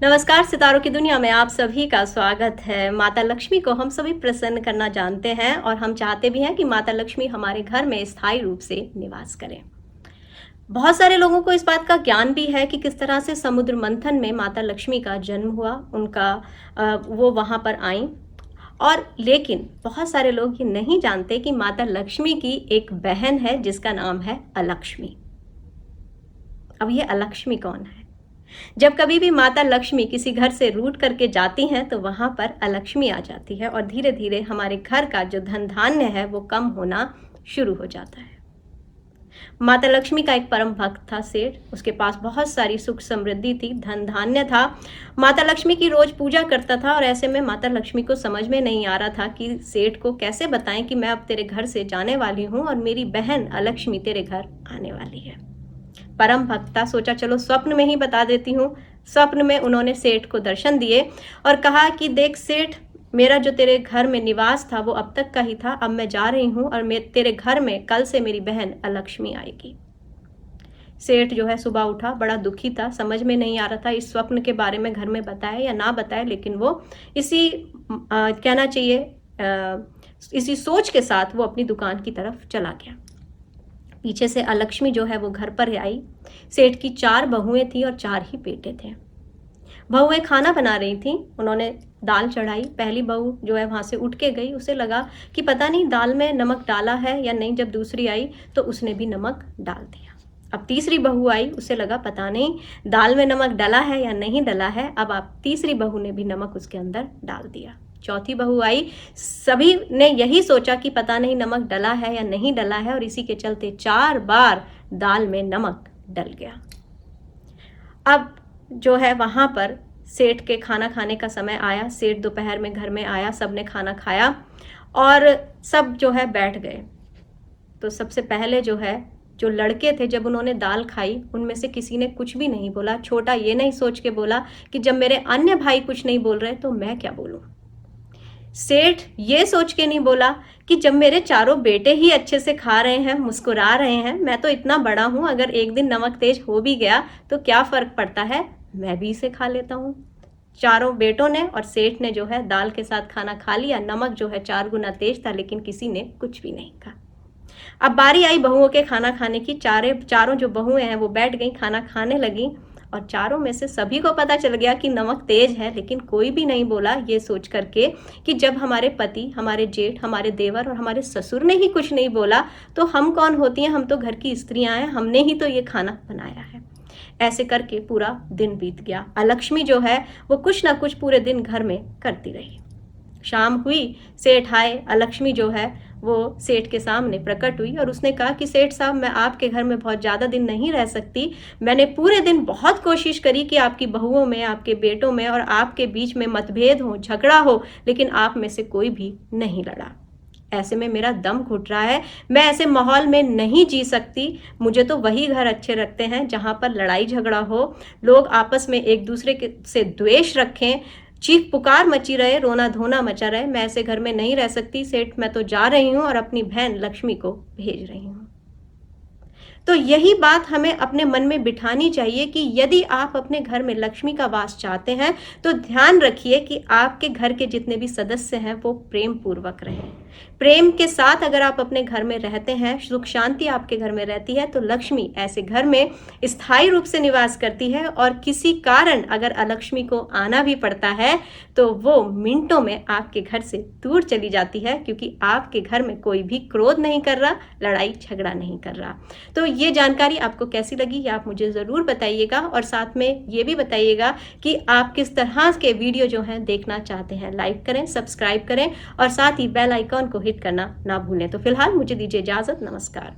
नमस्कार, सितारों की दुनिया में आप सभी का स्वागत है। माता लक्ष्मी को हम सभी प्रसन्न करना जानते हैं और हम चाहते भी हैं कि माता लक्ष्मी हमारे घर में स्थायी रूप से निवास करें। बहुत सारे लोगों को इस बात का ज्ञान भी है कि किस तरह से समुद्र मंथन में माता लक्ष्मी का जन्म हुआ, वो वहाँ पर आईं। और लेकिन बहुत सारे लोग ये नहीं जानते कि माता लक्ष्मी की एक बहन है जिसका नाम है अलक्ष्मी। अब ये अलक्ष्मी कौन है? जब कभी भी माता लक्ष्मी किसी घर से रूठ करके जाती हैं तो वहां पर अलक्ष्मी आ जाती है और धीरे धीरे हमारे घर का जो धन धान्य है वो कम होना शुरू हो जाता है। माता लक्ष्मी का एक परम भक्त था सेठ, उसके पास बहुत सारी सुख समृद्धि थी, धन धान्य था। माता लक्ष्मी की रोज पूजा करता था और ऐसे में माता लक्ष्मी को समझ में नहीं आ रहा था कि सेठ को कैसे बताएं कि मैं अब तेरे घर से जाने वाली हूँ और मेरी बहन अलक्ष्मी तेरे घर आने वाली है। परम भक्ता सोचा चलो स्वप्न में ही बता देती हूँ। स्वप्न में उन्होंने सेठ को दर्शन दिए और कहा कि देख सेठ, मेरा जो तेरे घर में निवास था वो अब तक का ही था, अब मैं जा रही हूँ और तेरे घर में कल से मेरी बहन अलक्ष्मी आएगी। सेठ जो है सुबह उठा, बड़ा दुखी था, समझ में नहीं आ रहा था इस स्वप्न के बारे में घर में बताए या ना बताए, लेकिन वो कहना चाहिए इसी सोच के साथ वो अपनी दुकान की तरफ चला गया। पीछे से अलक्ष्मी जो है वो घर पर आई। सेठ की 4 बहुएं थी और 4 ही बेटे थे। बहुएं खाना बना रही थी, उन्होंने दाल चढ़ाई। पहली बहू जो है वहां से उठ के गई, उसे लगा कि पता नहीं दाल में नमक डाला है या नहीं। जब दूसरी आई तो उसने भी नमक डाल दिया। अब तीसरी बहू आई, उसे लगा पता नहीं दाल में नमक डला है या नहीं डला है। अब तीसरी बहू ने भी नमक उसके अंदर डाल दिया। चौथी बहू आई, सभी ने यही सोचा कि पता नहीं नमक डला है या नहीं डला है और इसी के चलते 4 बार दाल में नमक डल गया। अब जो है वहां पर सेठ के खाना खाने का समय आया। सेठ दोपहर में घर में आया, सबने खाना खाया और सब जो है बैठ गए। तो सबसे पहले जो है जो लड़के थे, जब उन्होंने दाल खाई उनमें से किसी ने कुछ भी नहीं बोला। छोटा ये नहीं सोच के बोला कि जब मेरे अन्य भाई कुछ नहीं बोल रहे तो मैं क्या बोलूं। सेठ ये सोच के नहीं बोला कि जब मेरे चारों बेटे ही अच्छे से खा रहे हैं, मुस्कुरा रहे हैं, मैं तो इतना बड़ा हूं, अगर एक दिन नमक तेज हो भी गया तो क्या फर्क पड़ता है, मैं भी इसे खा लेता हूं। चारों बेटों ने और सेठ ने जो है दाल के साथ खाना खा लिया। नमक जो है 4 गुना तेज था, लेकिन किसी ने कुछ भी नहीं कहा। अब बारी आई बहुओं के खाना खाने की। चारों जो बहुएं हैं वो बैठ गई, खाना खाने लगी और चारों में से सभी को पता चल गया कि नमक तेज है, लेकिन कोई भी नहीं बोला ये सोच करके कि जब हमारे पति, हमारे जेठ, हमारे देवर और हमारे ससुर ने ही कुछ नहीं बोला तो हम कौन होती हैं, हम तो घर की स्त्रियां हैं, हमने ही तो ये खाना बनाया है। ऐसे करके पूरा दिन बीत गया। अलक्ष्मी जो है वो कुछ ना कुछ पूरे दिन घर में करती रही। शाम हुई, सेठ आए। अलक्ष्मी जो है वो सेठ के सामने प्रकट हुई और उसने कहा कि सेठ साहब, मैं आपके घर में बहुत ज़्यादा दिन नहीं रह सकती। मैंने पूरे दिन बहुत कोशिश करी कि आपकी बहुओं में, आपके बेटों में और आपके बीच में मतभेद हो, झगड़ा हो, लेकिन आप में से कोई भी नहीं लड़ा। ऐसे में मेरा दम घुट रहा है, मैं ऐसे माहौल में नहीं जी सकती। मुझे तो वही घर अच्छे लगते हैं जहां पर लड़ाई झगड़ा हो, लोग आपस में एक दूसरे से द्वेष रखें, चीख पुकार मची रहे, रोना धोना मचा रहे। मैं ऐसे घर में नहीं रह सकती सेठ, मैं तो जा रही हूं और अपनी बहन लक्ष्मी को भेज रही हूं। तो यही बात हमें अपने मन में बिठानी चाहिए कि यदि आप अपने घर में लक्ष्मी का वास चाहते हैं तो ध्यान रखिए कि आपके घर के जितने भी सदस्य हैं वो प्रेम पूर्वक रहें। प्रेम के साथ अगर आप अपने घर में रहते हैं, सुख शांति आपके घर में रहती है, तो लक्ष्मी ऐसे घर में स्थायी रूप से निवास करती है। और किसी कारण अगर अलक्ष्मी को आना भी पड़ता है तो वो मिनटों में आपके घर से दूर चली जाती है, क्योंकि आपके घर में कोई भी क्रोध नहीं कर रहा, लड़ाई झगड़ा नहीं कर रहा। तो ये जानकारी आपको कैसी लगी ये आप मुझे ज़रूर बताइएगा और साथ में ये भी बताइएगा कि आप किस तरह के वीडियो जो हैं देखना चाहते हैं। लाइक करें, सब्सक्राइब करें और साथ ही बेल आइकॉन को हिट करना ना भूलें। तो फिलहाल मुझे दीजिए इजाज़त। नमस्कार।